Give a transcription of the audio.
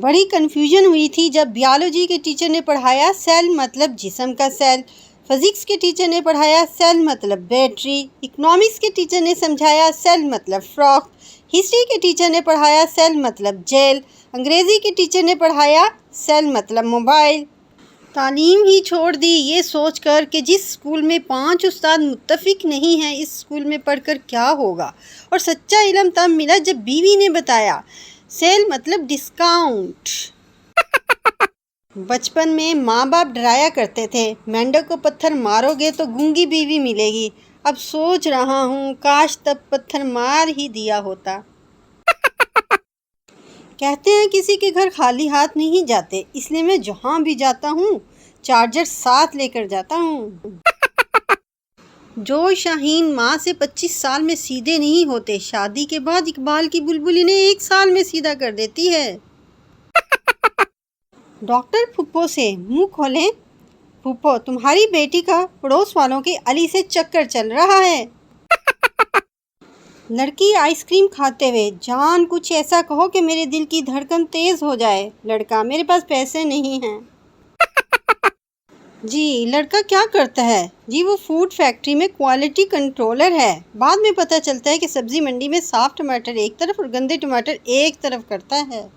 بڑی کنفیوژن ہوئی تھی جب بیالوجی کے ٹیچر نے پڑھایا سیل مطلب جسم کا سیل، فزکس کے ٹیچر نے پڑھایا سیل مطلب بیٹری، اکنامکس کے ٹیچر نے سمجھایا سیل مطلب فراک، ہسٹری کے ٹیچر نے پڑھایا سیل مطلب جیل، انگریزی کے ٹیچر نے پڑھایا سیل مطلب موبائل۔ تعلیم ہی چھوڑ دی یہ سوچ کر کہ جس اسکول میں 5 استاد متفق نہیں ہیں اس اسکول میں پڑھ کر کیا ہوگا، اور سچا علم تب ملا جب بیوی نے بتایا سیل مطلب ڈسکاؤنٹ۔ بچپن میں ماں باپ ڈرایا کرتے تھے مینڈک کو پتھر مارو گے تو گونگی بیوی ملے گی، اب سوچ رہا ہوں کاش تب پتھر مار ہی دیا ہوتا۔ کہتے ہیں کسی کے گھر خالی ہاتھ نہیں جاتے، اس لیے میں جہاں بھی جاتا ہوں چارجر ساتھ لے کر جاتا ہوں۔ جو شاہین ماں سے 25 سال میں سیدھے نہیں ہوتے، شادی کے بعد اقبال کی بلبل انہیں 1 سال میں سیدھا کر دیتی ہے۔ ڈاکٹر پھپھو سے منہ کھولیں، پھپھو تمہاری بیٹی کا پڑوس والوں کے علی سے چکر چل رہا ہے۔ لڑکی آئس کریم کھاتے ہوئے جان کچھ ایسا کہو کہ میرے دل کی دھڑکن تیز ہو جائے۔ لڑکا میرے پاس پیسے نہیں ہیں۔ جی لڑکا کیا کرتا ہے؟ جی وہ فوڈ فیکٹری میں کوالٹی کنٹرولر ہے۔ بعد میں پتہ چلتا ہے کہ سبزی منڈی میں صاف ٹماٹر ایک طرف اور گندے ٹماٹر ایک طرف کرتا ہے۔